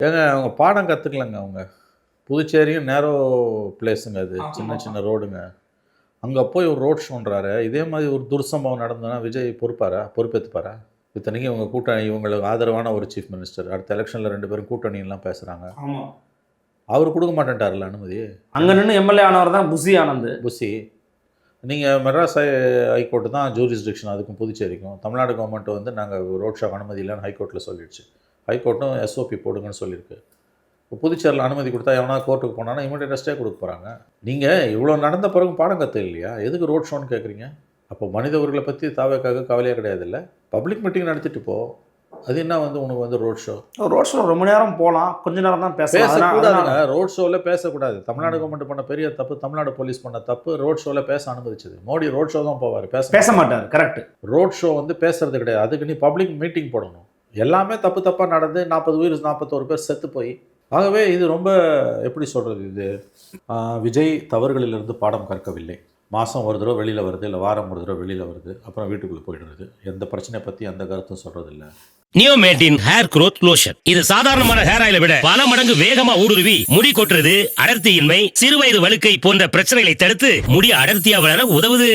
ஏங்க அவங்க பாடம் கற்றுக்கலங்க அவங்க. புதுச்சேரியும் நேரோ பிளேஸுங்க அது. சின்ன சின்ன ரோடுங்க. அங்கே போய் ஒரு ரோட் ஷோன்றாரு. இதே மாதிரி ஒரு துர்சம்பவம் நடந்ததுன்னா விஜய் பொறுப்பேற்றுப்பாரா? இத்தனைக்கும் இவங்க கூட்டணி இவங்களுக்கு ஆதரவான ஒரு சீஃப் மினிஸ்டர். அடுத்த எலெக்ஷனில் 2 பேரும் கூட்டணிலாம் பேசுகிறாங்க. ஆமாம். அவர் கொடுக்க மாட்டேன்ட்டார்ல அனுமதி. அங்கே நின்று எம்எல்ஏ ஆனவர் தான் புசி ஆனந்த். புசி. நீங்கள் மெட்ராஸ் ஹைகோர்ட்டு தான் ஜூரிஸ்டிக்ஷன் அதுக்கும் புதுச்சேரிக்கும். தமிழ்நாடு கவர்மெண்ட் வந்து நாங்கள் ரோட் ஷோக்கு அனுமதி இல்லைன்னு ஹைகோர்ட்டில் சொல்லிடுச்சு. ஹைகோர்ட்டும் எஸ்ஓபி போடுங்கன்னு சொல்லியிருக்கு. இப்போ புதுச்சேரியில் அனுமதி கொடுத்தா எவனா கோர்ட்டுக்கு போனான்னா இமீடியட் ஸ்டே கொடுக்க போகிறாங்க. நீங்கள் இவ்வளோ நடந்த பிறகு பாடம் கற்று இல்லையா? எதுக்கு ரோட் ஷோன்னு கேட்குறீங்க? அப்போ மனித உரிமைகளை பற்றி தாவேக்காக கவலையே கிடையாது இல்லை. பப்ளிக் மீட்டிங் நடத்திட்டு போ. அது என்ன வந்து உனக்கு வந்து ரோட் ஷோ? ரோட் ஷோ ரொம்ப நேரம் போகலாம், கொஞ்ச நேரம் தான் பேசக்கூடாதுங்க. ரோட் ஷோவில் பேசக்கூடாது. தமிழ்நாடு கவர்மெண்ட் பண்ண பெரிய தப்பு, தமிழ்நாடு போலீஸ் பண்ண தப்பு. ரோட் ஷோவில் பேச அனுமதிச்சது. மோடி ரோட் ஷோ தான் போவார், பேச மாட்டார். கரெக்ட். ரோட் ஷோ வந்து பேசுறது கிடையாது. அதுக்கு நீ பப்ளிக் மீட்டிங் போடணும். எல்லாமே தப்பாக நடந்து 40 உயிர் 41 பேர் செத்து போய். ஆகவே இது ரொம்ப எப்படி சொல்கிறது, இது விஜய் தவறுகளிலிருந்து பாடம் கற்கவில்லை. மாதம் ஒரு தடவை வெளியில் வருது, இல்லை வாரம் ஒரு தடவை வெளியில் வருது, அப்புறம் வீட்டுக்குள்ளே போயிடுறது. எந்த பிரச்சனையை பற்றி எந்த கருத்தும் சொல்கிறதில்ல. நியோமேட்டின் ஹேர் க்ரோத் லோஷன். இது சாதாரணமான ஹேர் ஆயிலை விட பல மடங்கு வேகமா ஊடுருவி முடி கொட்டுறது, அடர்த்தியின்மை, சிறுவயது வழுக்கை போன்ற பிரச்சனைகளை தடுத்து முடி அடர்த்தியா வளர உதவுது.